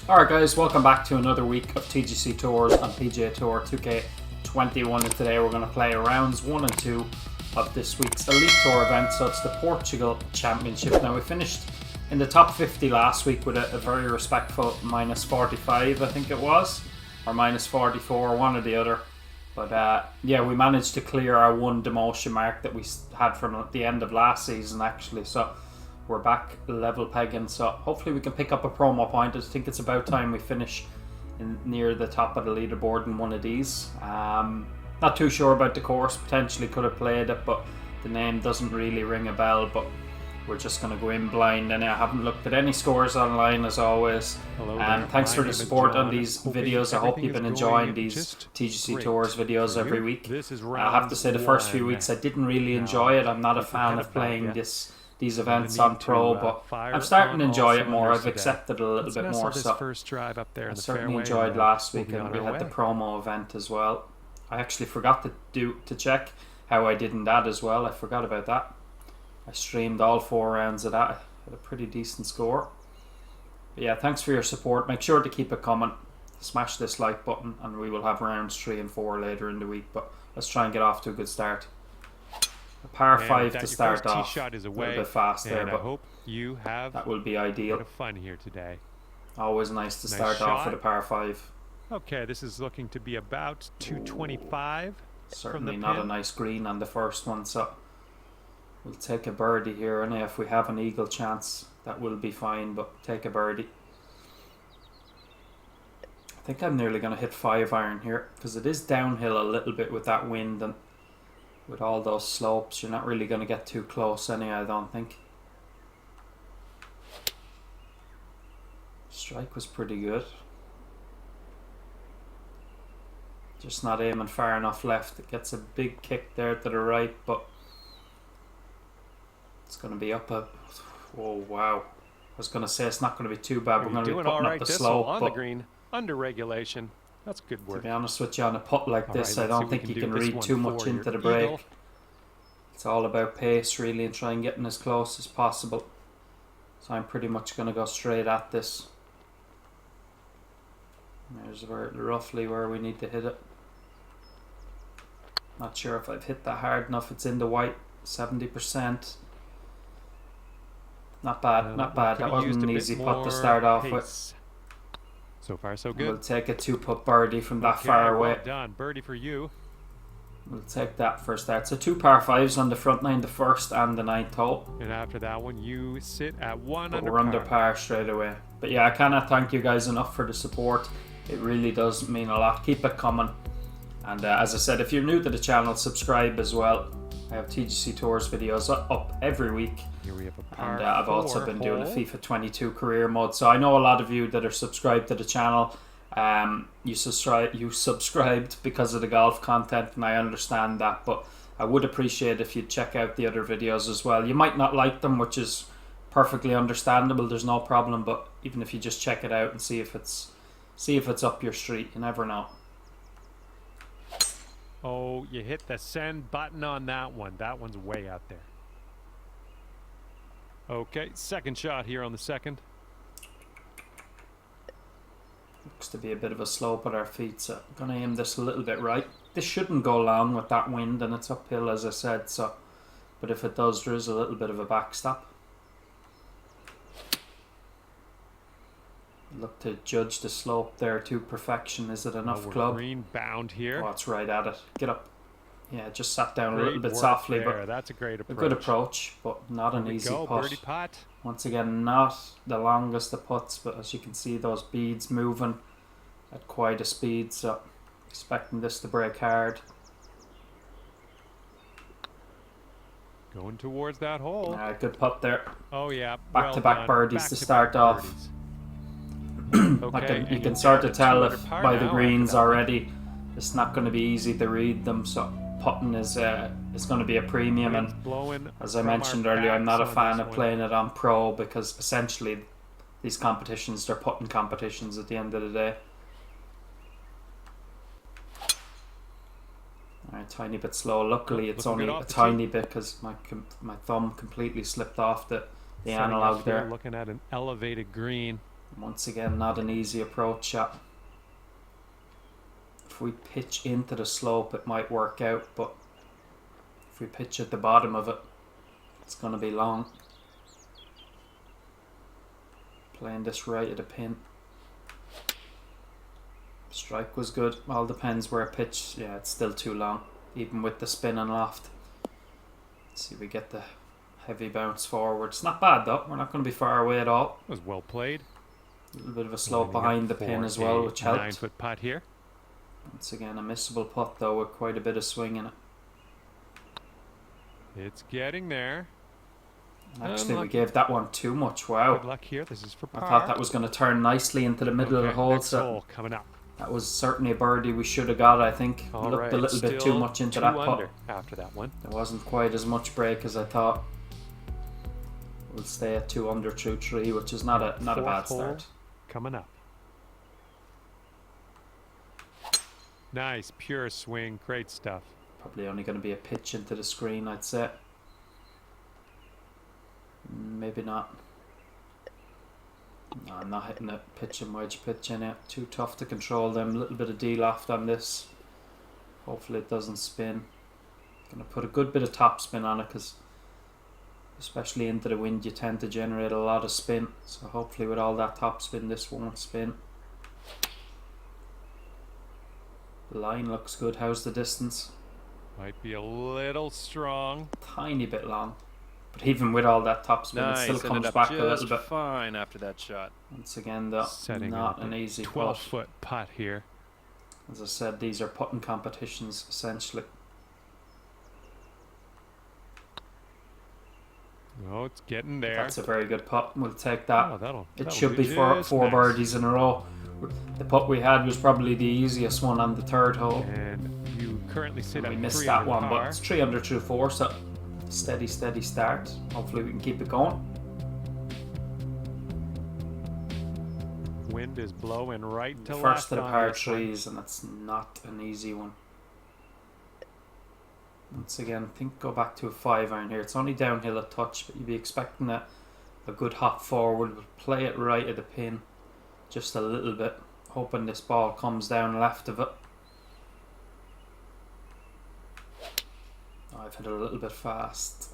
Alright guys, welcome back to another week of TGC Tours on PGA Tour 2K21, and today we're going to play rounds 1 and 2 of this week's Elite Tour event. So it's the Portugal Championship. Now we finished in the top 50 last week with a very respectful minus 45, I think it was, or minus 44, one or the other. But yeah, we managed to clear our one demotion mark that we had from the end of last season actually. So we're back level pegging, so hopefully we can pick up a promo point. I think it's about time we finish near the top of the leaderboard in one of these. Not too sure about the course, potentially could have played it, but the name doesn't really ring a bell. But we're just going to go in blind, and I haven't looked at any scores online as always. Thanks for the support on these videos. I hope you've been enjoying these TGC Tours videos every week. I have to say the first few weeks I didn't really enjoy it. I'm not a fan of playing these events on Pro, but I'm starting to enjoy it more. I've accepted a little bit more, so I certainly enjoyed last week, and we had the promo event as well. I actually forgot to check how I did in that as well. I forgot about that. I streamed all 4 rounds of that. Had a pretty decent score. But yeah, thanks for your support. Make sure to keep it coming. Smash this like button, and we will have rounds 3 and 4 later in the week. But let's try and get off to a good start. A par 5 to start off. A little bit fast there, but I hope you have that will be ideal. Bit of fun here today. Always nice to start off with a par 5. Okay, this is looking to be about 225. Certainly not a nice green on the first one, so we'll take a birdie here, and if we have an eagle chance, that will be fine, but take a birdie. I think I'm nearly going to hit 5-iron here, because it is downhill a little bit with that wind, and with all those slopes, you're not really going to get too close anyway, I don't think. Strike was pretty good. Just not aiming far enough left. It gets a big kick there to the right, but it's going to be up a... Oh, wow. I was going to say it's not going to be too bad. We're going to be putting up the slope. On the green, under regulation. That's good work. To be honest with you, on a putt like this, I don't think you can read too much into the break. It's all about pace, really, and try and get in as close as possible. So I'm pretty much going to go straight at this. There's roughly where we need to hit it. Not sure if I've hit that hard enough. It's in the white, 70%. Not bad, not bad. That wasn't an easy putt to start off with. So far, so good. We'll take a 2-putt birdie from that far away. Well done, birdie for you. We'll take that for a start. So 2 par 5s on the front nine, the first and the 9th hole. And after that one, you sit at 1 under par. We're under par straight away. But yeah, I cannot thank you guys enough for the support. It really does mean a lot. Keep it coming. And as I said, if you're new to the channel, subscribe as well. I have TGC Tours videos up every week. Here we have a par and I've also been doing a FIFA 22 career mode. So I know a lot of you that are subscribed to the channel. You subscribed because of the golf content, and I understand that, but I would appreciate if you'd check out the other videos as well. You might not like them, which is perfectly understandable. There's no problem, but even if you just check it out and see if it's up your street, you never know. Oh, you hit the send button on that one. That one's way out there. Okay, second shot here on the second. Looks to be a bit of a slope at our feet, so I'm going to aim this a little bit right. This shouldn't go long with that wind, and it's uphill as I said, so but if it does, there is a little bit of a backstop. Look to judge the slope there to perfection. Is it enough club? Green bound here. Oh, it's right at it. Get up. Yeah, just sat down a little bit softly, but that's a great approach. A good approach, but not an easy putt. Birdie putt. Once again, not the longest of putts, but as you can see, those beads moving at quite a speed, so expecting this to break hard. Going towards that hole. Good putt there. Oh yeah. Back-to-back birdies to start off. Okay, you can start to tell if by the greens already, it's not going to be easy to read them. So putting is going to be a premium, and as I mentioned earlier, I'm not a fan of playing it on Pro because essentially these competitions, they're putting competitions at the end of the day. Alright, tiny bit slow. Luckily it's only a tiny bit because my thumb completely slipped off the analog there. Looking at an elevated green. Once again, not an easy approach shot. If we pitch into the slope, it might work out, but if we pitch at the bottom of it, it's going to be long. Playing this right at the pin. Strike was good. All depends where I pitch. Yeah, it's still too long, even with the spin and loft. Let's see if we get the heavy bounce forward. It's not bad though. We're not going to be far away at all. It was well played. A little bit of a slope behind the pin as well, which helped. 9-foot putt here. Once again, a missable putt though, with quite a bit of swing in it. It's getting there. Actually, we gave that one too much. Wow. Good luck here. This is for I par. thought that was going to turn nicely into the middle of the hole. Next So hole coming up. that was certainly a birdie we should have got, I think. All Looked right, a little bit too still much into 2 that putt. under after that one. There wasn't quite as much break as I thought. We'll stay at 2 under through 3, which is not a Fourth bad hole start. coming up. Nice, pure swing, great stuff. Probably only going to be a pitch into the screen, I'd say. Maybe not. No, I'm not hitting a pitch and wedge pitch in it. Too tough to control them. A little bit of D-loft on this. Hopefully it doesn't spin. Going to put a good bit of top spin on it because especially into the wind you tend to generate a lot of spin. So hopefully with all that top spin this won't spin. The line looks good. How's the distance? Might be a little strong. Tiny bit long. But even with all that top spin, it still comes back a little bit. Fine after that shot. Once again, though, Setting not up an a easy putt. 12-foot putt here. As I said, these are putting competitions essentially. Oh, it's getting there. That's a very good putt. We'll take that. Oh, that'll It do should be four just nice. Birdies in a row. The putt we had was probably the easiest one on the 3rd hole. And you currently sit We at missed 3 that under one, par. but it's 3 under through 4, so steady start. Hopefully we can keep it going. Wind is blowing right to left. First of the on par this one. 3s, and that's not an easy one. Once again, I think go back to a 5-iron here. It's only downhill a touch, but you'd be expecting a good hop forward. We'll play it right at the pin, just a little bit, hoping this ball comes down left of it. Oh, I've hit it a little bit fast.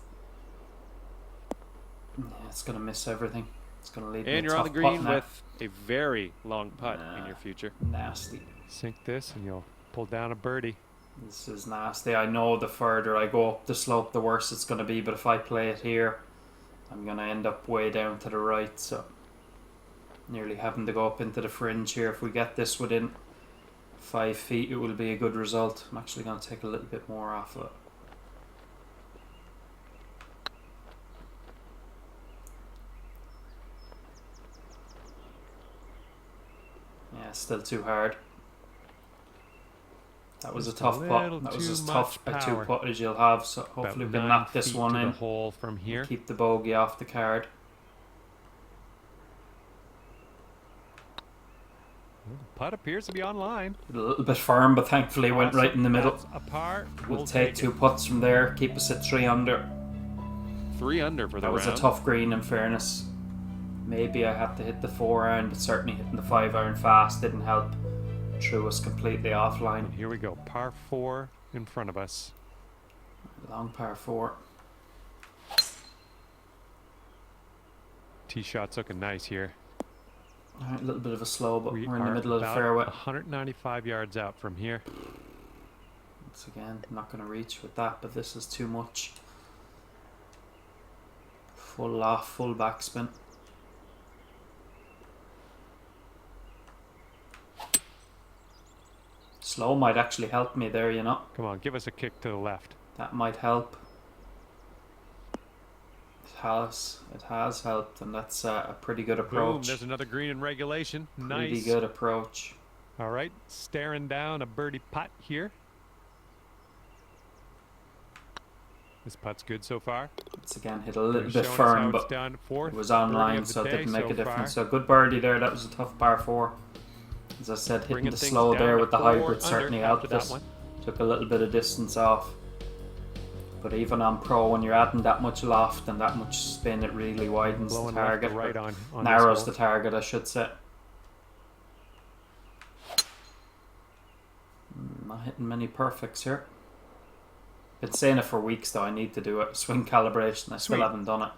Yeah, it's going to miss everything. It's going to lead me And a you're on tough the putt green now. with a very long putt in your future. Nasty. Sink this and you'll pull down a birdie. This is nasty. I know the further I go up the slope, the worse it's going to be. But if I play it here, I'm going to end up way down to the right. So nearly having to go up into the fringe here. If we get this within 5 feet, it will be a good result. I'm actually going to take a little bit more off it. Yeah, still too hard. That was Just a tough a putt. little That was too as tough much a power. 2-putt as you'll have. So About hopefully we can 9 knock this feet one to in. the hole from here. Keep the bogey off the card. Well, the putt appears to be on line. A little bit firm, but thankfully went right in the middle. That's a par. We'll take 2 putts from there. Keep us at 3 under. 3 under for the That was round. a tough green, in fairness. Maybe I had to hit the 4-iron, but certainly hitting the 5-iron fast didn't help. Threw us completely offline. Here we go. Par 4 in front of us. Long par 4. Tee shot's looking nice here. Alright, a little bit of a slow, but We we're in the are middle of the about fairway. 195 yards out from here. Once again, not going to reach with that, but this is too much. Full off, full backspin. Slow might actually help me there, you know. Come on, give us a kick to the left. That might help. It has helped, and that's a pretty good Boom, approach. there's another green in regulation. Pretty Nice. good approach. All right, staring down a birdie putt here. This putt's good so far. It's again hit a little They're bit showing us how firm, it's but done. Fourth it was birdie online, of the so it day didn't make so a difference. far. So good birdie there. That was a tough par 4. As I said, hitting Bringing the things slow down there to with the 4 hybrid under certainly after helped that us. one. Took a little bit of distance off. But even on pro, when you're adding that much loft and that much spin, it really widens Blowing the left to target. right or on narrows this the hole. target, I should say. Not hitting many perfects here. Been saying it for weeks though. I need to do it. Swing calibration. I still Sweet. haven't done it.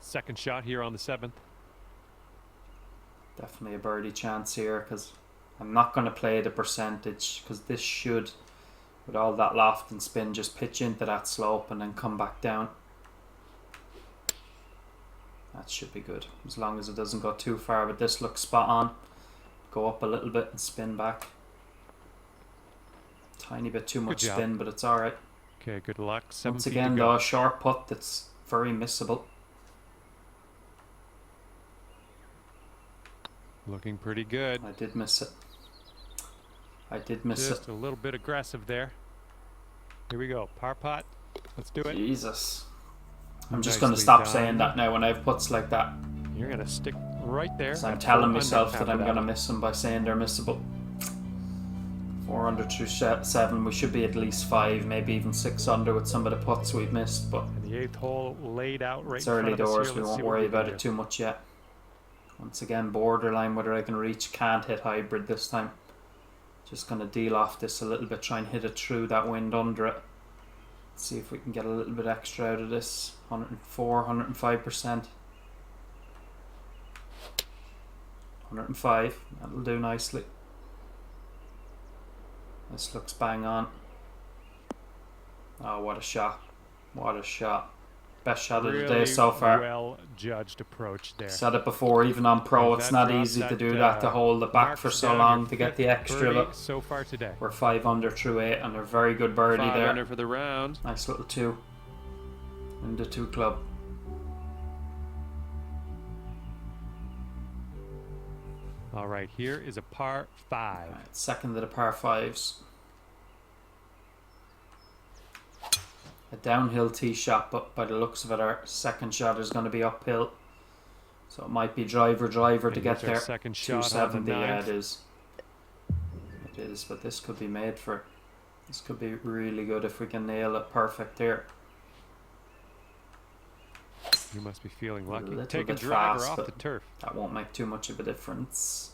Second shot here on the 7th. Definitely a birdie chance here because I'm not going to play the percentage because this should, with all that loft and spin, just pitch into that slope and then come back down. That should be good as long as it doesn't go too far. But this looks spot on. Go up a little bit and spin back. Tiny bit too much spin, but it's alright. Okay, good luck. 7 Once feet again, to though, go. a short putt that's very missable. Looking pretty good. I did miss it. I did miss Just it. a little bit aggressive there. Here we go. Par putt. Let's do it. Jesus. I'm just going to Nicely stop done. saying that now when I have putts like that. You're going to stick right there. So I'm at telling 4 myself under that I'm after going to miss them by saying they're missable. 4 under through 7. We should be at least 5, maybe even 6 under with some of the putts we've missed. But And the 8th hole laid out right it's in front early of us doors. here. We Let's won't see what worry we can about do. it too much yet. Once again, borderline whether I can reach. Can't hit hybrid this time. Just going to deal off this a little bit. Try and hit it through that wind under it. See if we can get a little bit extra out of this. 104, 105%. 105. That'll do nicely. This looks bang on. Oh, what a shot. What a shot. Best shot of the day so far. Well judged approach there. Said it before, even on pro, And it's that not drops easy to that, do that, to hold it back marks for so down long, your to get the 5th extra. birdie Look, so far today. we're 5 under through 8, and a very good birdie 5 there. under for the round. Nice little 2 in the 2 club. All right, here is a par 5. Right, second of the par 5s. A downhill tee shot, but by the looks of it, our second shot is going to be uphill. So it might be driver to And get here's our there. second shot on 270, the yeah, 9th. it is. It is, but this could be made for. This could be really good if we can nail it perfect here. You must be feeling A lucky. little Take a bit driver fast, off but the turf. that won't make too much of a difference.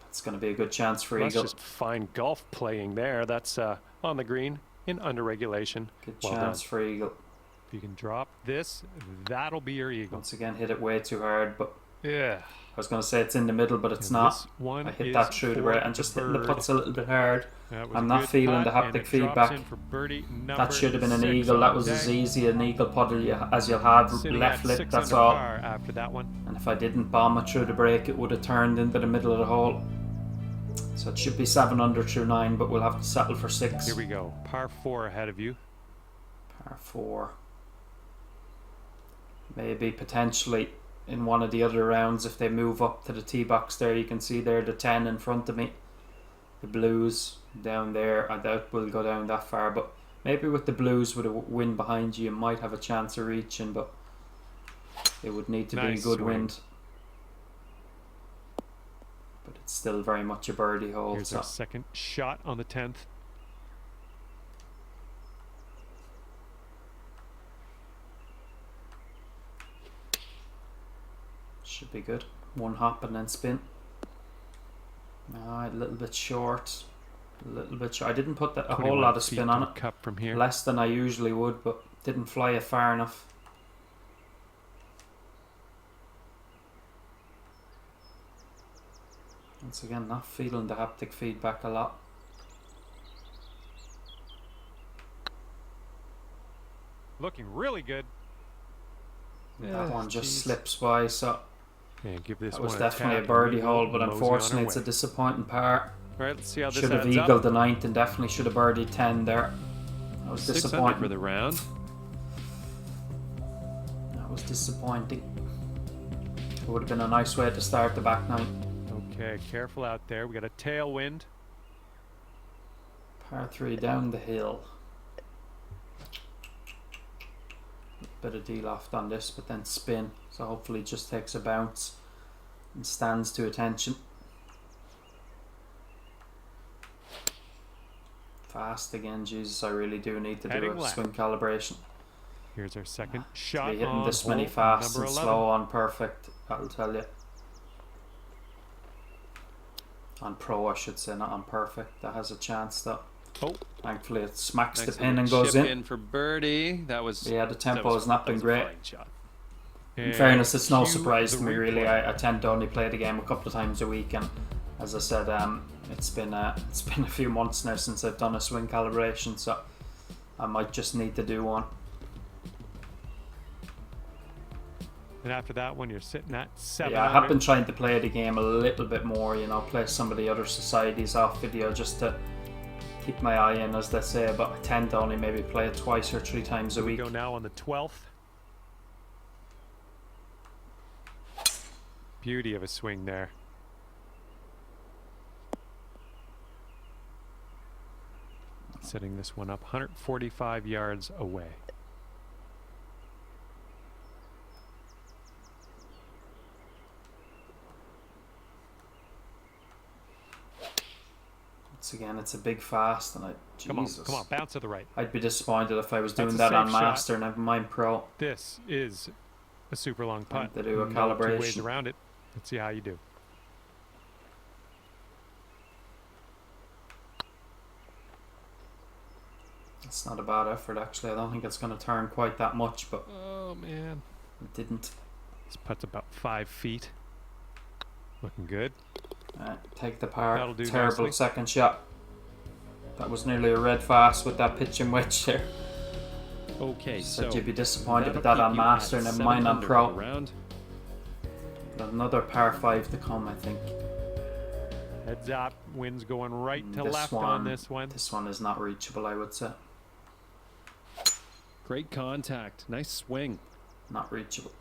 It's going to be a good chance for That's eagle. just fine golf playing there. That's on the green in under regulation. Good Well chance done. for eagle. If you can drop this, that'll be your eagle. Once again, hit it way too hard, but Yeah. I was going to say it's in the middle, but it's And not. this one I hit is that through the for right and just hitting the bird. putts a little bit hard. That was I'm a not good feeling the putt, and haptic it drops feedback. in for birdie That number should have been an 6 eagle. on That the was as day. easy an eagle putter as you'll have. Sitting Left at lip, 6 that's under all. par after that one. And if I didn't bomb it through the break, it would have turned into the middle of the hole. So it should be 7 under through 9, but we'll have to settle for 6. Here we go. Par 4 ahead of you. Par 4. Maybe potentially in one of the other rounds, if they move up to the tee box there, you can see there the 10 in front of me. The blues down there. I doubt we'll go down that far, but maybe with the blues with a wind behind you, you might have a chance of reaching, but it would need to be a Nice good swing. wind. But it's still very much a birdie hole. Here's So our second shot on the 10th. should be good. One hop and then spin. A little bit short. A little bit short. I didn't put a whole 21 lot of feet spin to on the it. cup from here. Less than I usually would, but didn't fly it far enough. Once again, not feeling the haptic feedback a lot. Looking really good. That one just geez. slips by, so Yeah, give this that was one definitely a tap and birdie we hole, will but mosey on unfortunately our it's a way. disappointing par. All right, let's see how this Should have ends eagled up. the 9th and definitely should have birdied 10 there. That was 6 under disappointing. for the round. That was disappointing. It would have been a nice way to start the back nine. Okay, careful out there. We got a tailwind. Par 3 down the hill. Bit of de-loft on this, but then spin. So hopefully it just takes a bounce and stands to attention. Fast again, Jesus, I really do need to Heading do a left. swing calibration. Here's our second To shot be hitting on this many hole fast number and 11. slow on perfect, I'll tell you. On pro, I should say, not on perfect. That has a chance though. Oh, Thankfully, it smacks Nice the pin little and goes chip in. for birdie. That was. Yeah, the that tempo was- has not that been was a great. fine shot. In and fairness, it's no cue surprise the to me really. replay. I tend to only play the game a couple of times a week, and as I said, it's been a few months now since I've done a swing calibration, so I might just need to do one. And after that one, you're sitting at 7. Yeah, I have been trying to play the game a little bit more, you know, play some of the other societies off video just to keep my eye in, as they say, but I tend to only maybe play it 2 or 3 times a We week. go now on the 12th. Beauty of a swing there. Setting this one up 145 yards away. Once again, it's a big fast, and Come on, bounce to the right. I'd be disappointed if I was That's doing a that on safe shot. Master, never mind Pro. This is a super long putt. to do a No two ways calibration. around it. Let's see how you do. It's not a bad effort, actually. I don't think it's going to turn quite that much, but Oh man, it didn't. this putt's about 5 feet. Looking good. Take the par. That'll do Terrible nicely. second shot. That was nearly a red fast with that pitch and wedge there. Okay, so Said you'd be disappointed that'll with that keep on you at Master, never 7 mind on under Pro. for the round. Another par 5 to come, I think. Heads up. Wind's going right to This left one, on this one. This one is not reachable, I would say. Great contact. Nice swing. Not reachable.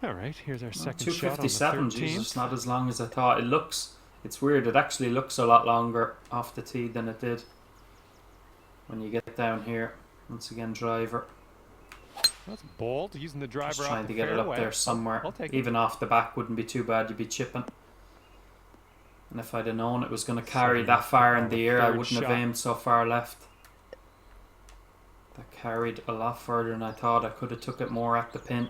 All right, here's our second shot on the 257, 13th. Jesus, not as long as I thought. It's weird, it actually looks a lot longer off the tee than it did when you get down here. Once again, driver. That's bold, using the driver Just off trying the to get it up fairway. there somewhere. I'll take it. Even off the back wouldn't be too bad, you'd be chipping. And if I'd have known it was going to carry Setting that up far on in the the air, I third wouldn't have shot. aimed so far left. That carried a lot further than I thought. I could have took it more at the pin.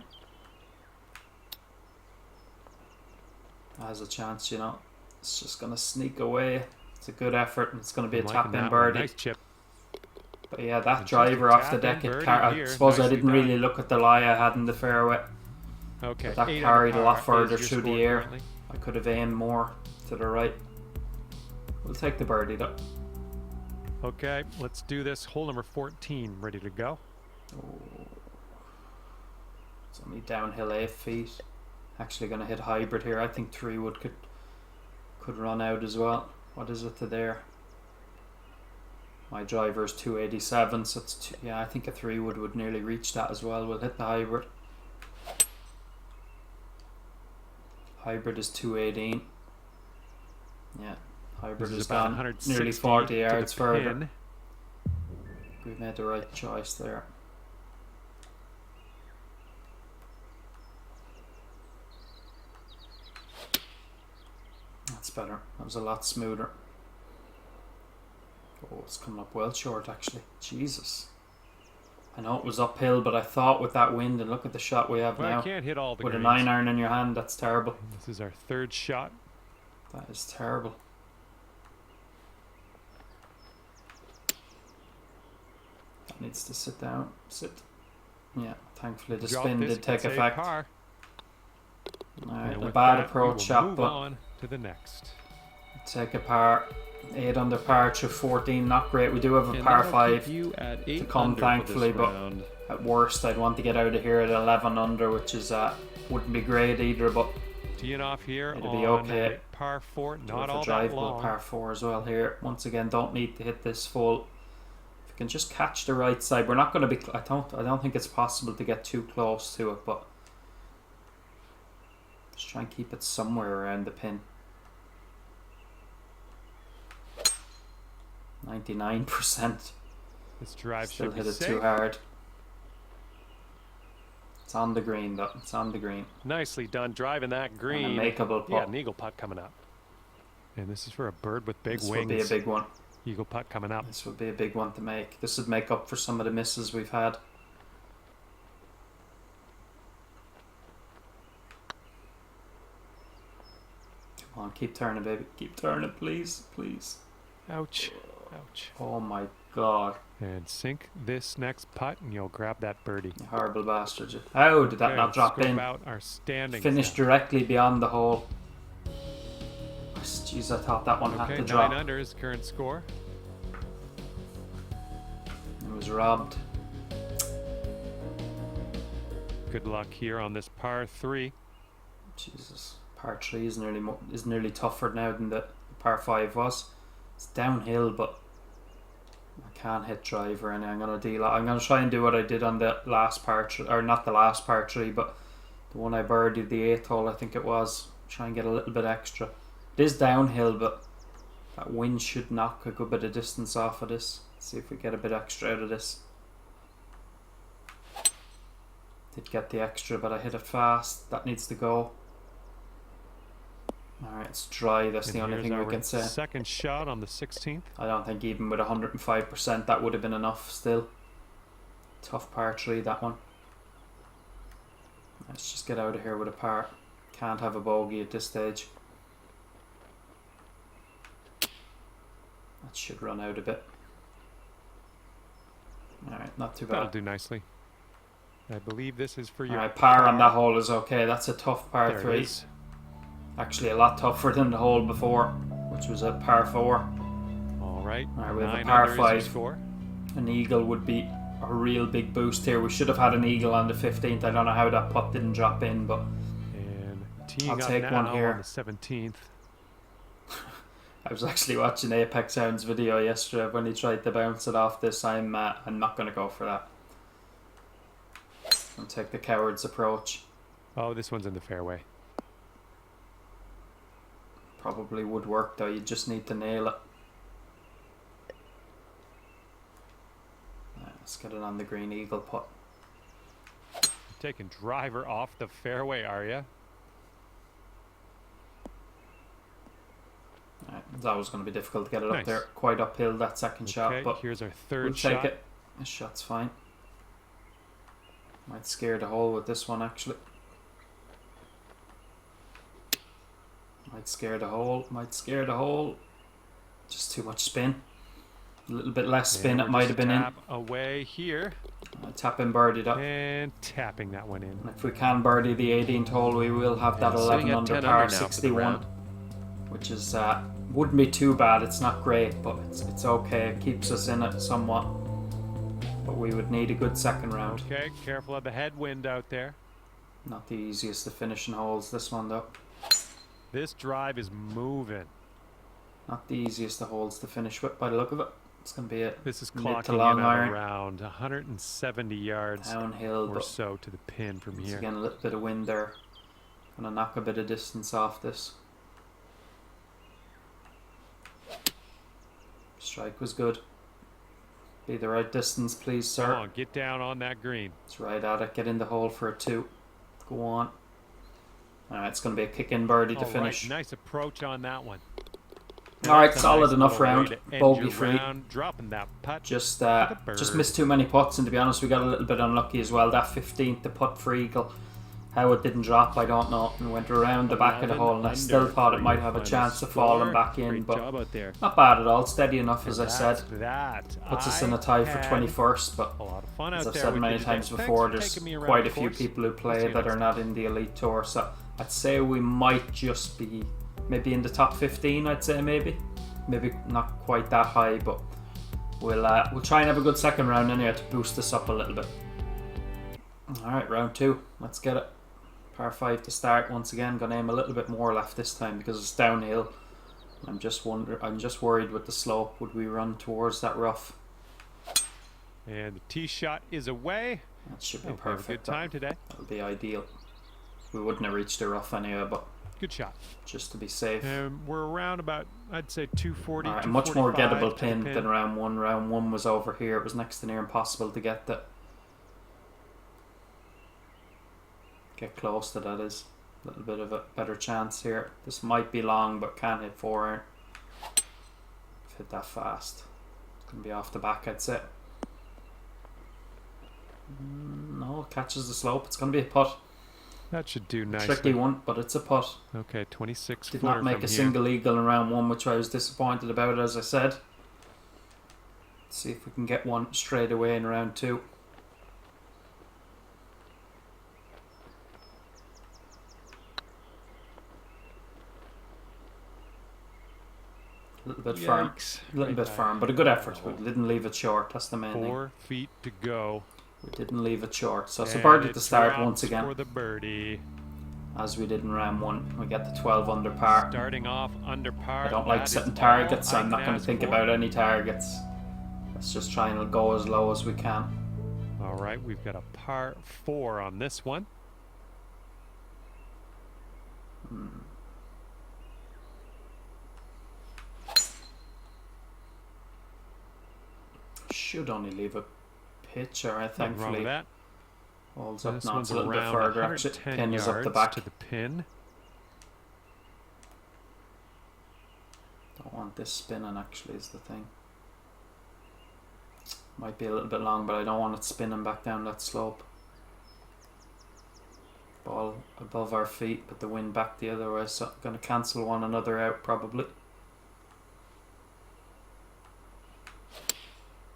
That has a chance, you know. It's just going to sneak away. It's a good effort, and it's going to be a I'm liking tap-in that one. birdie. Nice chip. But yeah, that It's driver just a off the deck, tap-in birdie I here. suppose I Nicely didn't done. really look at the lie I had in the fairway. Okay, But that 8 carried under a lot par is further your through the score air. currently. I could have aimed more to the right. We'll take the birdie though. Okay, let's do this. Hole number 14, ready to go. It's only downhill 8 feet. Actually going to hit hybrid here. I think 3 wood could run out as well. What is it to there? My driver is 287, so it's yeah. I think a 3 would nearly reach that as well. We'll hit the hybrid. Hybrid is 218. Yeah, hybrid This is is about gone 160 nearly 40 to the yards further. pin. We made the right choice there. That's better. That was a lot smoother. Oh, it's coming up well short actually. Jesus. I know it was uphill, but I thought with that wind, and look at the shot we have Well, now. I can't hit all the With a greens. 9-iron in your hand, that's terrible. This is our third shot. That is terrible. That needs to sit down. Sit. Yeah, thankfully the Drop spin this, did take it's a effect. par. Alright, And a with bad that, we approach will shot, move but on to the next. take a par. 8 under par through 14, not great. We do have a And par that'll 5 keep you at 8 come, under for thankfully, this but round. at worst I'd want to get out of here at 11 under, which is wouldn't be great either, but Teeing off here it'll on be okay. a par 4, do not have a all that drivable long. par 4 as well here. Once again, don't need to hit this full. If you can just catch the right side, we're not going to be. I don't think it's possible to get too close to it, but just try and keep it somewhere around the pin. 99%. This drive Still should be hit it safe. too hard. It's on the green though. It's on the green. Nicely done driving that And green. a makeable putt. Yeah, an eagle putt coming up. And this is for a bird with big This wings. would be a big one. Eagle putt coming up. This would be a big one to make. This would make up for some of the misses we've had. Come on, keep turning, baby. Keep turning, please. Please. Ouch. Ouch. Oh my god. And sink this next putt and you'll grab that birdie. You horrible bastard. How did that Okay, not drop scrub in? out our standings Finish now. directly beyond the hole. Jeez, I thought that one had Okay, to 9 drop. under is current score. It was robbed. Good luck here on this par 3. Jesus, par 3 is nearly tougher now than the par 5 was. It's downhill, but I can't hit driver, and I'm gonna try and do what I did on the last par 3, or not the last par 3, but the one I birdied, the 8th hole, I think it was. Try and get a little bit extra. It is downhill, but that wind should knock a good bit of distance off of this. See if we get a bit extra out of this. Did get the extra, but I hit it fast. That needs to go. Alright, it's dry. That's the only thing we can say. Second shot on the 16th. I don't think even with 105% that would have been enough still. Tough par 3, that one. Let's just get out of here with a par. Can't have a bogey at this stage. That should run out a bit. Alright, not too bad. That'll do nicely. I believe this is for your Alright, par on that hole is okay. That's a tough par There it 3. is. Actually a lot tougher than the hole before, which was a par 4. All right. Alright, we have a 9 par under is your 5. score. An eagle would be a real big boost here. We should have had an eagle on the 15th. I don't know how that putt didn't drop in, but And teeing I'll up take now one here. on the 17th. I was actually watching Apex Sound's video yesterday when he tried to bounce it off this. I'm not going to go for that. I'll take the coward's approach. Oh, this one's in the fairway. Probably would work though. You just need to nail it. Let's get it on the green eagle putt. Taking driver off the fairway, are you? That was going to be difficult to get it Nice. up there. Quite uphill that second shot, Okay, but here's our we'll third take shot. it. This shot's fine. Might scare the hole with this one actually. Might scare the hole. Might scare the hole. Just too much spin. A little bit less spin. And It we're might just have been in. tap away here. Tap and birdied up. And tapping that one in. And if we can birdie the 18th hole, we will have that And 11 sitting at under 10 par under now for the 61, round. which is wouldn't be too bad. It's not great, but it's okay. It keeps us in it somewhat. But we would need a good second round. Okay, careful of the headwind out there. Not the easiest of finishing holes. This one though, This drive is moving. not the easiest of holes to finish with by the look of it. It's gonna be a This is mid clocking to in long at iron, around 170 yards downhill, or but so to the pin from once here. again a little bit of wind there. Gonna knock a bit of distance off this. Strike was good. Be the right distance, please, Come sir. on, get down on that green. It's right at it. Get in the hole for a 2. Go on. Alright, it's going to be a kick-in birdie to All right, finish. nice approach on that one. Alright, That's a solid nice enough little way round. to end Bogey your free. round, dropping that putt. Just the bird. missed too many putts, and to be honest, we got a little bit unlucky as well. That 15th, the putt for eagle. How it didn't drop, I don't know. And went around the back of the 11 hole, and I under still thought it for might your have a final chance of score. falling back in, Great but job out there. not bad at all. Steady enough, as I said. That. Puts us in a tie for had 21st, but a lot of fun as out I've there said with many you today. times Thanks before, for there's taking me around quite the a few course. people who We'll see play you that next are not in the Elite Tour, so I'd say we might just be maybe in the top 15, I'd say maybe not quite that high, but we'll try and have a good second round anyway to boost us up a little bit. Alright, round 2, let's get it. Par 5 to start once again. Gonna aim a little bit more left this time because it's downhill. I'm just worried with the slope. Would we run towards that rough? And the tee shot is away. That should be Hope you have a perfect. good time today. That'll be ideal. We wouldn't have reached the rough anyway, but Good shot. just to be safe. We're around about, I'd say 240. Alright, a much more 245 gettable to the pin than round 1. Round 1 was over here. It was next to near impossible to get close to, that is. A little bit of a better chance here. This might be long, but can't hit 4 iron. Hit that fast. It's going to be off the back, I'd say. No, catches the slope. It's going to be a putt. That should do nicely. Tricky one, but it's a putt. Okay, 26 Did footer not make from a here. single eagle in round 1, which I was disappointed about, as I said. Let's see if we can get one straight away in round 2. A little bit firm. Yikes. A little Right bit back. firm, but a good effort. We didn't leave it short. That's the main thing. 4 feet to go. We didn't leave it short. So it's a And birdie it to start drops once again. for the birdie. As we did in round 1. We get the 12 under par. Starting off under par. I don't like That setting is targets, so all I I'm not can going to ask think for. about any targets. Let's just try and go as low as we can. All right, we've got a par 4 on this one. Should only leave a pitch, alright, Nothing wrong thankfully. with that. Holds up, This no, one's it's a little bit around further. Actually, 110 pin is up the yards back. to the pin. Don't want this spinning, actually, is the thing. Might be a little bit long, but I don't want it spinning back down that slope. Ball above our feet, but the wind back the other way, so I'm going to cancel one another out, probably.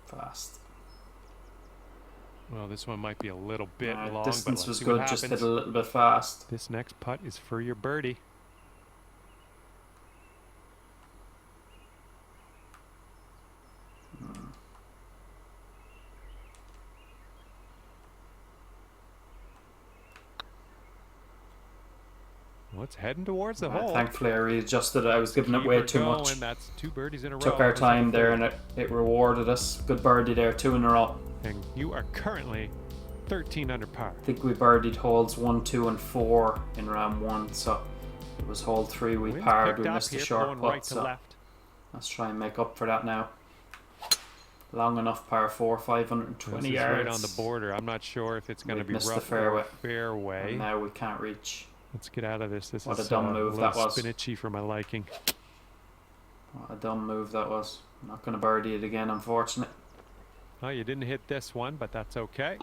Fast. Well, this one might be a little bit Alright, long, distance but let's was see good, what just hit happens. a little bit fast. This next putt is for your birdie. Well, it's heading towards the hole. Thankfully I readjusted it. I was giving it Keep way her too going. much. That's 2 birdies in a row. Took our This is time the there third. and it rewarded us. Good birdie there, 2 in a row. And you are currently 13 under par. I think we birdied holes 1, 2 and 4 in round 1, so it was hole 3 we Wind's parred, picked we up missed a here, short blowing putt, right to so left. let's try and make up for that now. Long enough par 4, 520 This is yards. right on the border. I'm not sure if it's going to We've be missed the rough fairway. or fairway. And now we can't reach. Let's get out of this. This What is a dumb move a little that was. spinachy for my liking. What a dumb move that was. I'm not going to birdie it again, unfortunately. Oh, you didn't hit this one, but that's okay.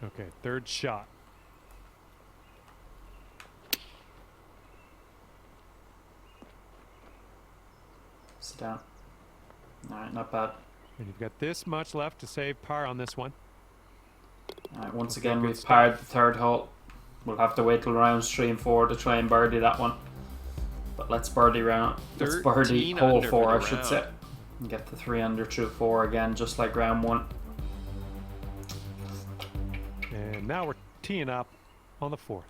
Okay, 3rd shot. Sit down. Alright, not bad. And you've got this much left to save par on this one. Alright, once Okay, again good we've stuff. parred the 3rd hole. We'll have to wait till rounds 3 and 4 to try and birdie that one. But let's birdie let's birdie 13 hole under 4, for I the should round. say. And get the 3 under through 4 again, just like round 1. And now we're teeing up on the 4th.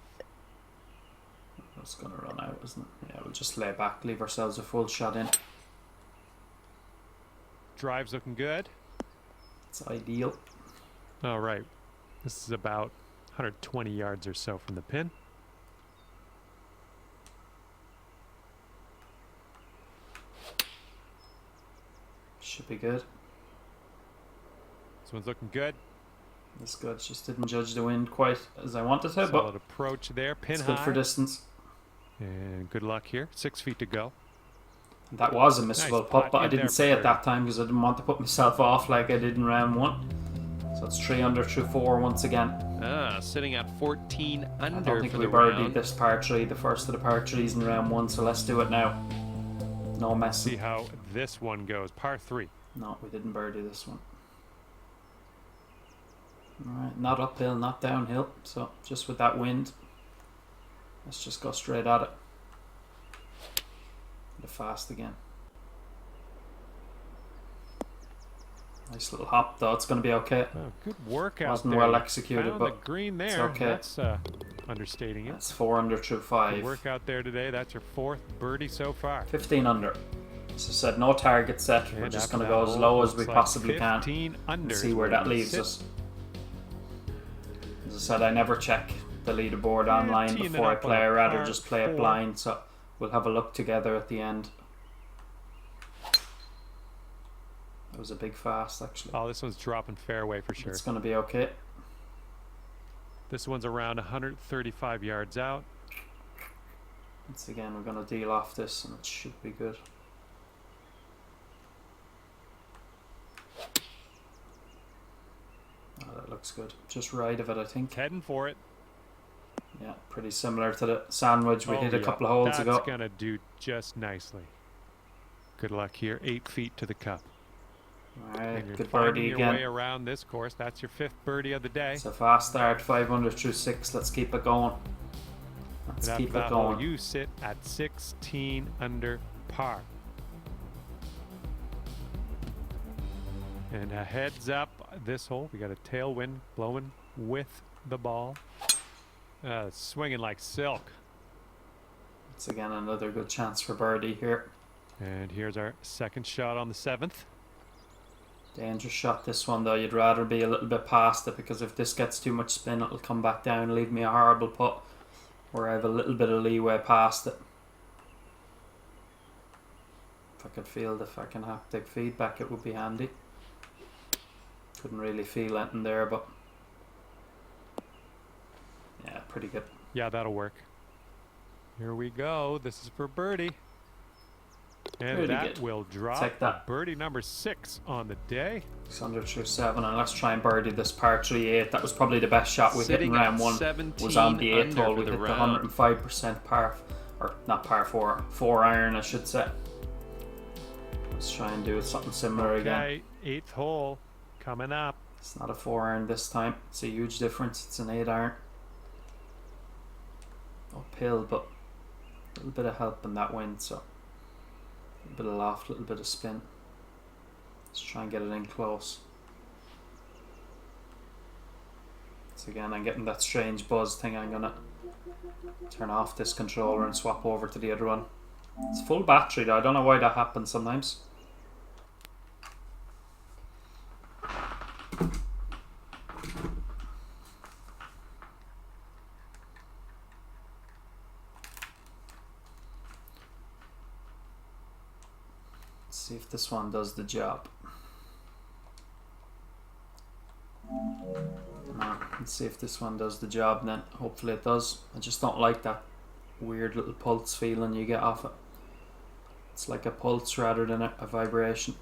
It's going to run out, isn't it? Yeah, we'll just lay back, leave ourselves a full shot in. Drive's looking good. It's ideal. All right. This is about 120 yards or so from the pin. Should be good. This one's looking good. It's good. Just didn't judge the wind quite as I wanted to, Solid but approach there. Pin it's high. good for distance. And good luck here. 6 feet to go. That was a missable Nice putt, putt but I in there didn't for say it birdie. that time because I didn't want to put myself off like I did in round 1. So it's 3 under through 4 once again. Sitting at 14 I under don't think for we the birdied round. this par 3, the first of the par 3s in round 1, so let's do it now. No See messing. how this one goes. Par 3. No, we didn't birdie this one. Alright, not uphill, not downhill, so just with that wind, let's just go straight at it. Get it fast again. Nice little hop though, it's going to be okay. Oh, good work out Wasn't there. well You executed, found but the green there. it's okay. That's understating it. That's 4 under through Good 5. work out there today. That's your 4th birdie so far. 15 under. As I said, no target set. We're And just after going to that go as hole, low as we looks like possibly can 15 under and is see where that we leaves sit. us. As I said, I never check the leaderboard Yeah, online teeing it before I up on play. a I'd rather par just play it 4. blind, so we'll have a look together at the end. That was a big fast, actually. Oh, this one's dropping fairway for sure. It's going to be okay. This one's around 135 yards out. Once again, we're going to deal off this and it should be good. Oh, that looks good. Just right of it, I think. Heading for it. Yeah, pretty similar to the sandwich we hit a couple of holes ago. That's going to do just nicely. Good luck here. 8 feet to the cup. Alright, good birdie your again. Way around this course. That's your 5th birdie of the day. It's a fast start, 500 through 6. Let's keep it going. Let's keep it going. You sit at 16 under par. And a heads up, this hole, we got a tailwind blowing with the ball. Swinging like silk. It's again another good chance for birdie here. And here's our second shot on the 7th. Dangerous shot this one though. You'd rather be a little bit past it, because if this gets too much spin, it'll come back down and leave me a horrible putt where I have a little bit of leeway past it. If I could feel the fucking haptic feedback, it would be handy. Couldn't really feel anything there, but yeah, pretty good. Yeah, that'll work. Here we go. This is for birdie. And Pretty that good. will drop. Take that. Birdie number 6 on the day. 600 through 7, and let's try and birdie this par 3-8. That was probably the best shot we hit in round 1. Was on the 8th hole. We hit the 105% par, or not par 4, 4 iron, I should say. Let's try and do something similar again. Okay, 8th hole coming up. It's not a 4 iron this time. It's a huge difference. It's an 8 iron. Uphill, but a little bit of help in that wind, so a little bit of loft, a little bit of spin. Let's try and get it in close. So again, I'm getting that strange buzz thing. I'm gonna turn off this controller and swap over to the other one. It's full battery though. I don't know why that happens sometimes. See if this one does the job. Let's see if this one does the job then. Hopefully it does. I just don't like that weird little pulse feeling you get off it. It's like a pulse rather than a vibration.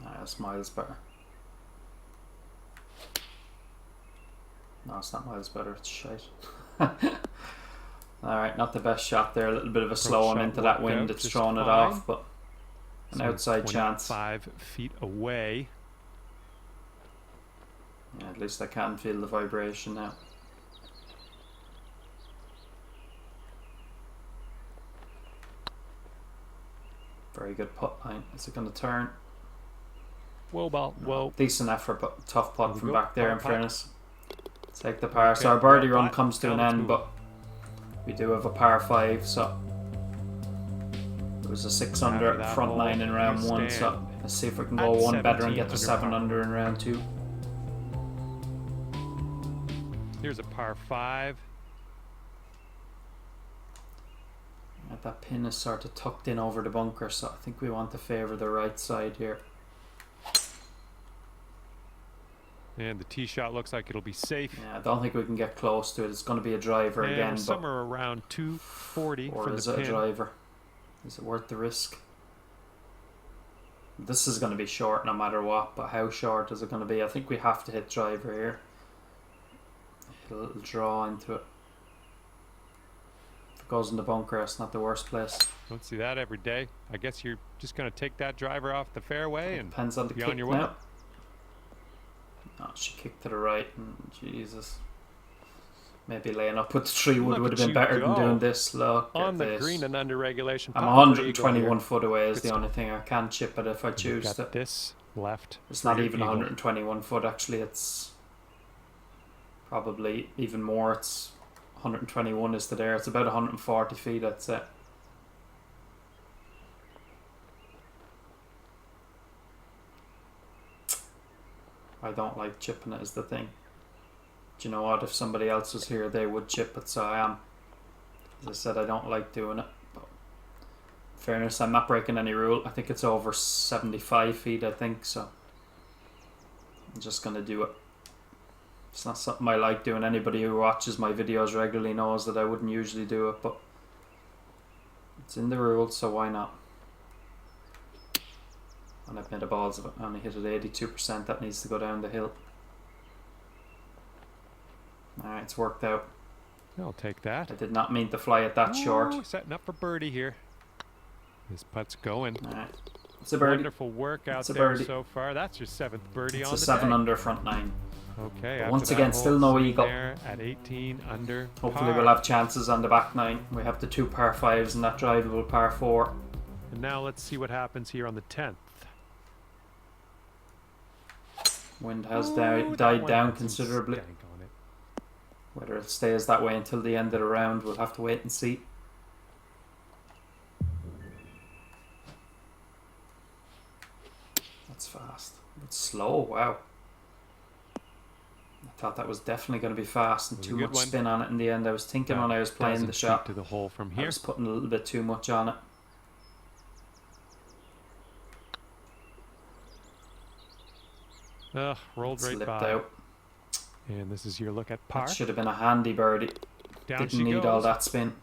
That's miles better. No, it's not miles better, it's shite. Alright, not the best shot there. A little bit of a slow one into that wind. It's thrown it off, but an outside chance. 5 feet away. Yeah, at least I can feel the vibration now. Very good putt line. Is it going to turn? Whoa, ball. Whoa. Decent effort, but tough putt from back there in fairness. Take the par. So our birdie run comes to an end, but we do have a par 5, so it was a 6 under at front 9 in round 1, so let's see if we can go one better and get to 7 under in round 2. Here's a par 5. That pin is sort of tucked in over the bunker, so I think we want to favour the right side here. And the tee shot looks like it'll be safe. Yeah, I don't think we can get close to it. It's going to be a driver and again. Somewhere around 240 or from is the it pin. a driver? Is it worth the risk? This is going to be short no matter what, but how short is it going to be? I think we have to hit driver here. Hit a little draw into it. If it goes in the bunker, it's not the worst place. Don't see that every day. I guess you're just going to take that driver off the fairway and depends on the be kick on your way. now. Oh, she kicked to the right, and Jesus. Maybe laying up with the 3 wood have been better than doing this. Look on at the this. green and under regulation. I'm 121 foot away is the only thing. I can chip it if I choose to. Got this left. It's not even 121 foot actually. It's probably even more. It's 121 is to there. It's about 140 feet. I'd say. I don't like chipping it is the thing. Do you know what? If somebody else was here, they would chip it, so I am. As I said, I don't like doing it. But in fairness, I'm not breaking any rule. I think it's over 75 feet, I think, so I'm just going to do it. It's not something I like doing. Anybody who watches my videos regularly knows that I wouldn't usually do it, but it's in the rules, so why not? And I've made a balls of it. I only hit it 82%. That needs to go down the hill. Alright, it's worked out. I'll take that. I did not mean to fly it that short. Setting up for birdie here. This putt's going. Alright. It's a birdie. Wonderful work out It's a there birdie. so far. That's your 7th birdie It's on a the 7 day. under front 9. Okay. But after once that again, hole, still no sitting eagle. there at 18 under Hopefully par. we'll have chances on the back 9. We have the 2 par 5s and that drivable par 4. And now let's see what happens here on the 10th. Wind has Ooh, died that one down had some considerably. stank on it. Whether it stays that way until the end of the round, we'll have to wait and see. That's fast. It's slow, wow. I thought that was definitely going to be fast and It was too a good much one. spin on it in the end. I was thinking when I was playing Doesn't the shoot shot, to the hole from I here. was putting a little bit too much on it. Rolled It's right slipped by. out. And this is your look at par. That should have been a handy birdie. Down Didn't she need goes. all that spin.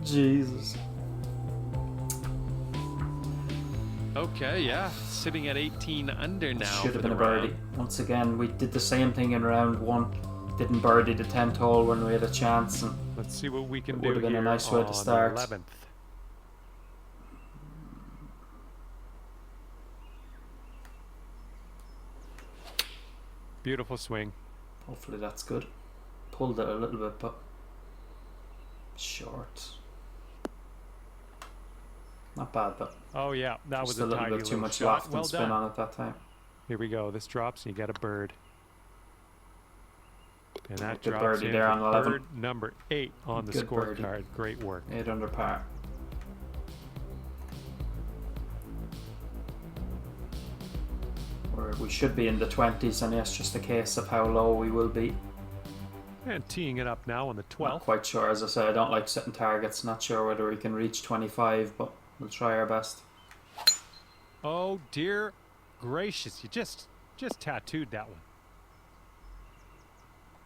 Jesus. Okay, yeah. Sitting at 18 under now. Should for have been the a birdie. round. Once again, we did the same thing in round 1. Didn't birdie the 10th hole when we had a chance, and Let's see what we can It do would have been a here nice way to on start. 11th. Beautiful swing. hopefully that's good. Pulled it a little bit, but short. Not bad, but Oh yeah, that just was a a little tidy bit too little much shot. loft Well and spin done. on it that time. Here we go. This drops and you get a bird. And that Good drops birdie in there for on 11. bird number 8 on the Good birdie. scorecard. Great work. 8 under par. We should be in the 20s, and it's just a case of how low we will be. And teeing it up now on the Not 12th. quite sure, as I say, I don't like setting targets. Not sure whether we can reach 25, but we'll try our best. Oh dear gracious, you just tattooed that one.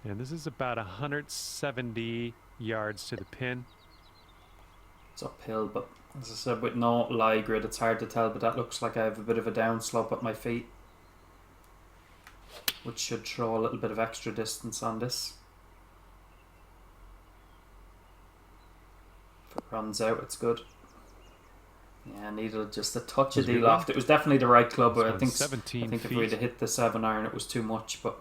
And this is about 170 yards to the pin. It's uphill, but as I said, with no lie grid, it's hard to tell, but that looks like I have a bit of a downslope at my feet, which should throw a little bit of extra distance on this. If it runs out, it's good. Yeah, needed just a touch of Was a good D-loft. It was definitely the right club, but I This think one's 17 if feet. we'd have hit the 7 iron, it was too much, but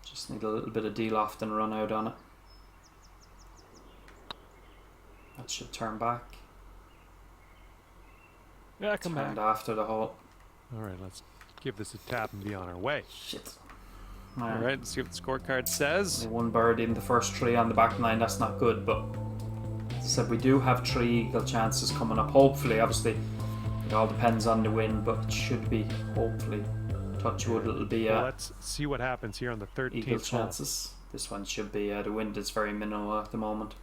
just need a little bit of D-loft and run out on it. That should turn back. Yeah, come back. Turned after the hole. All right, let's give this a tap and be on our way. Shit. All right, let's see what the scorecard says. Only one birdie in the first 3 on the back 9. That's not good, but as I said, we do have 3 eagle chances coming up. Hopefully, obviously, it all depends on the wind, but it should be, hopefully, touch wood, it'll be Well, let's see what happens here on the 13th eagle hole. chances. This one should be, the wind is very minimal at the moment.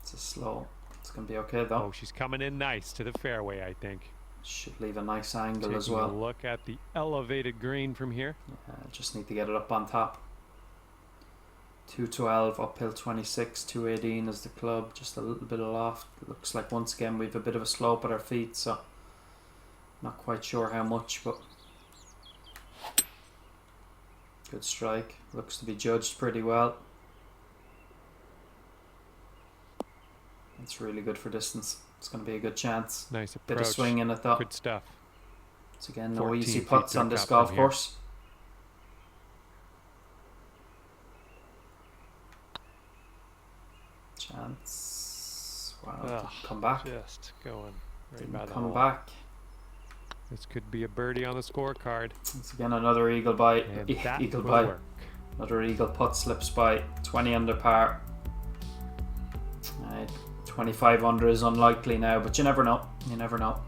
It's a slow. It's going to be okay though. Oh, she's coming in nice to the fairway, I think. Should leave a nice angle Taking as a well. look at the elevated green from here. Just need to get it up on top. 212, uphill 26, 218 is the club, just a little bit of loft. It looks like once again we've a bit of a slope at our feet, so not quite sure how much, but good strike. Looks to be judged pretty well. It's really good for distance. It's going to be a good chance. Nice Bit approach. of swing in it though. Good stuff. It's again no 14 easy feet putts to on the this cup golf from here. course. Chance. Wow, Ugh, didn't come back. Just going right by Didn't the come hole. back. This could be a birdie on the scorecard. Once again, another eagle by. And that Eagle will by. work. Another eagle putt slips by. 20 under par. 25 under is unlikely now, but you never know. You never know.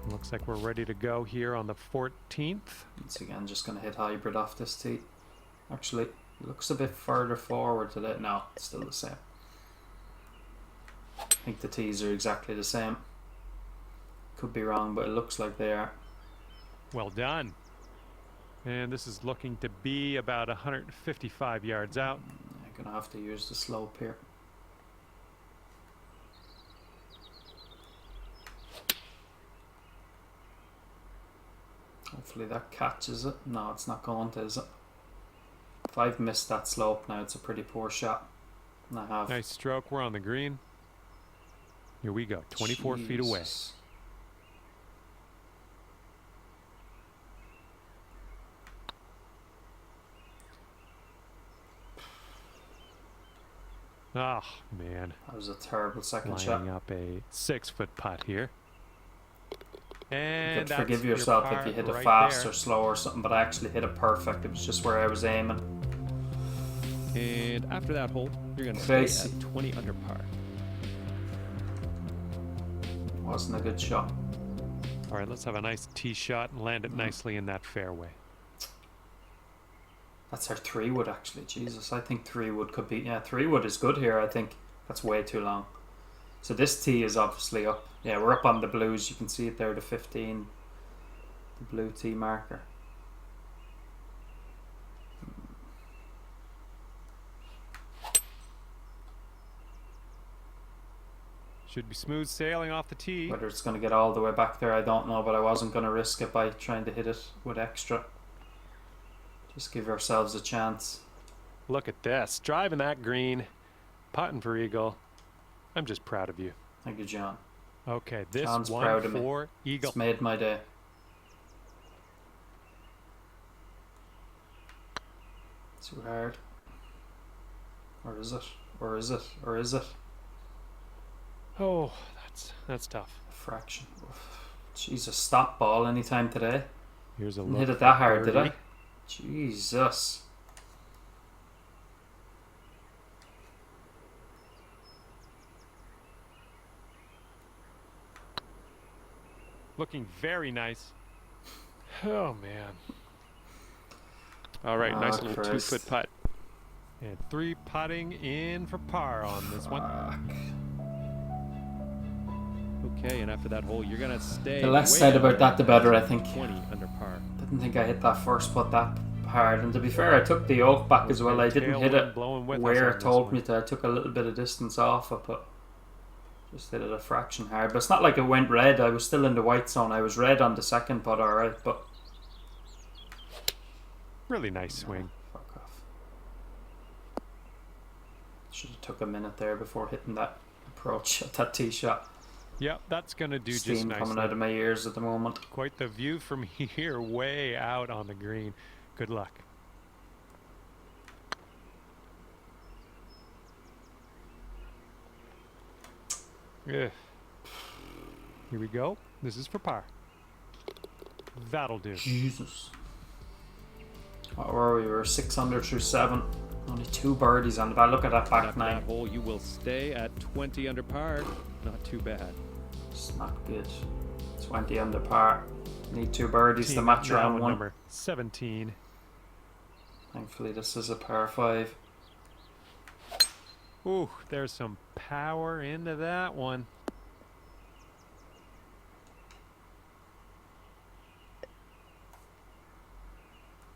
Looks like we're ready to go here on the 14th. Once again, just going to hit hybrid off this tee. Actually, it looks a bit further forward today. No, it's still the same. I think the tees are exactly the same. Could be wrong, but it looks like they are. Well done. And this is looking to be about 155 yards out. I'm gonna have to use the slope here. Hopefully that catches it. No, it's not going to, is it? If I've missed that slope now, it's a pretty poor shot. And I have. Nice stroke. We're on the green. Here we go. 24 feet away. Jesus. Oh, man. That was a terrible second shot. Lining up a 6-foot putt here. You And could that's forgive your yourself par if you hit it right fast there. or slow or something, but I actually hit it perfect. It was just where I was aiming. And after that hole, you're going to Crazy. stay at 20 under par. Wasn't a good shot. All right, let's have a nice tee shot and land it nicely in that fairway. That's our 3-wood actually. Jesus, I think 3-wood could be. Yeah, 3-wood is good here. I think that's way too long. So this tee is obviously up. Yeah, we're up on the blues. You can see it there, the 15, the blue tee marker. Should be smooth sailing off the tee. Whether it's going to get all the way back there, I don't know, but I wasn't going to risk it by trying to hit it with extra. Just give ourselves a chance. Look at this. Driving that green, putting for eagle. I'm just proud of you. Thank you, John. Okay, this John's one proud of me. for eagle. It's made my day. Too hard. Or is it? Or is it? Or is it? Oh, that's tough. A fraction. Jesus, stop ball anytime today. Here's a Didn't look. hit it for that hard, did I? birdie. Jesus. Looking very nice. Oh, man. All right, Ah, nice little Christ. 2-foot putt. And 3 putting in for par on this one. Fuck. Okay, and after that hole, you're going to stay. The less way said about under that, the better, I think. 20 under par. Didn't think I hit that first putt that hard. And to be fair, I took the oak back as well. I didn't hit it Blowing with us where on it this told one. me to. I took a little bit of distance off it, but just hit it a fraction hard. But it's not like it went red. I was still in the white zone. I was red on the second putt, alright, but Really nice swing. fuck off. Should have took a minute there before hitting that approach at that tee shot. Yep, that's going to do just Steam nicely. coming out of my ears at the moment. Quite the view from here, way out on the green. Good luck. Ugh. Here we go. This is for par. That'll do. Jesus. What were we? We were 6 under through 7. Only 2 birdies on the back. Look at that back After 9. that hole, you will stay at 20 under par. Not too bad. It's not good. 20 under par. Need 2 birdies to Team match now round with 1. number 17. Thankfully, this is a par 5. Ooh, there's some power into that one.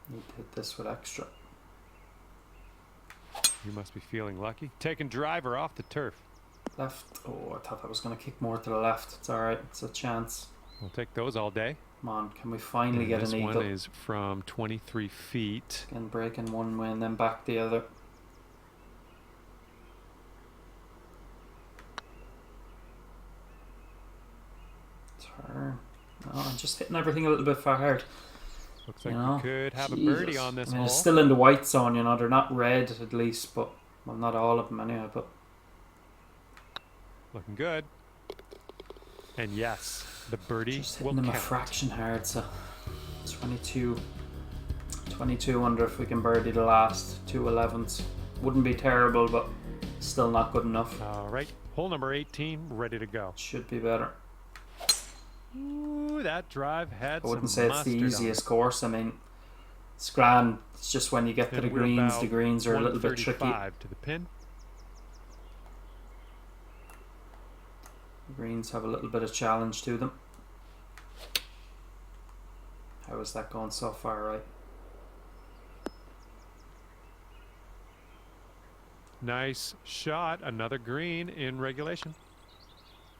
Need to hit this with extra. You must be feeling lucky. Taking driver off the turf. Left. Oh, I thought that was going to kick more to the left. It's alright. It's a chance. We'll take those all day. Come on. Can we finally And get this an one eagle? is from 23 feet. And breaking one way and then back the other. Turn. No, I'm just hitting everything a little bit far hard. Looks like You know, we could have Jesus. a birdie on this I mean, hole. it's still in the white zone, you know. They're not red at least, but well, not all of them anyway. But Looking good. And yes, the birdie just will hitting them a count. fraction hard. So 22 under if we can birdie the last 2 11s. Wouldn't be terrible, but still not good enough. All right, hole number 18, ready to go. Should be better. Ooh, that drive had I wouldn't some say it's the mustard on easiest course. I mean, it's grand. It's just when you get it. to the And we're greens, about the greens are a little bit tricky. 135 to the pin. The greens have a little bit of challenge to them. How How is that going so far, right? Nice shot. Another green in regulation.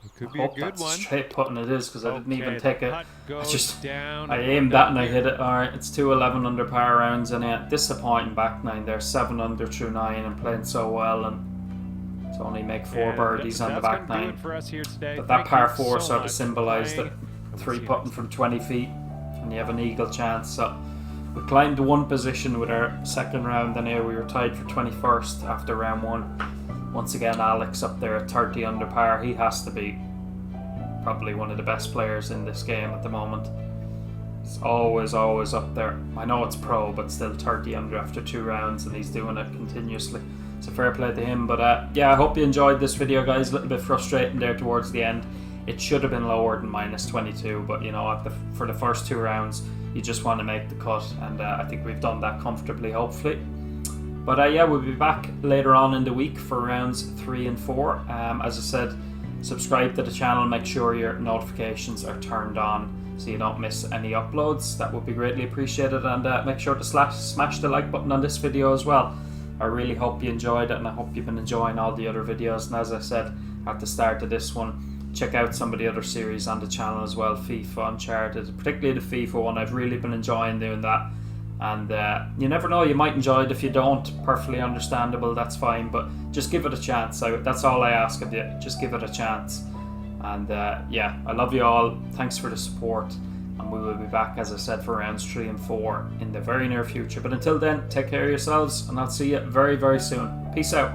It could I be a hope good that's one. straight putting it is, because I didn't even Okay, take the it. putt goes just- down. I and aimed we're that done and I here. hit it. Alright, it's 2 11 under par rounds in it. Disappointing back nine there. 7 under through 9 and playing so well, and to only make 4 And birdies on the that's back gonna do nine. it for us here today. But that Thank par you 4 so sort much of for symbolised it. playing, and we'll 3 see you putting next from 20 feet, and you have an eagle chance. So we climbed to 1 position with our second round, and here we were tied for 21st after round 1. Once again, Alex up there at 30 under par. He has to be probably one of the best players in this game at the moment. He's always up there. I know it's pro, but still 30 under after 2 rounds, and he's doing it continuously. So fair play to him. But yeah, I hope you enjoyed this video, guys. A little bit frustrating there towards the end. It should have been lower than -22, but you know, for the first 2 rounds, you just want to make the cut, and I think we've done that comfortably, hopefully. But yeah, we'll be back later on in the week for rounds 3 and 4. As I said, subscribe to the channel, make sure your notifications are turned on so you don't miss any uploads. That would be greatly appreciated, and make sure to smash the like button on this video as well. I really hope you enjoyed it, and I hope you've been enjoying all the other videos. And as I said at the start of this one, check out some of the other series on the channel as well. FIFA, Uncharted, particularly the FIFA one. I've really been enjoying doing that, and you never know, you might enjoy it. If you don't, perfectly understandable, that's fine, but just give it a chance. That's all I ask of you, just give it a chance. And yeah, I love you all. Thanks for the support, and we will be back, as I said, for rounds 3 and 4 in the very near future. But until then, take care of yourselves, and I'll see you very, very soon. Peace out.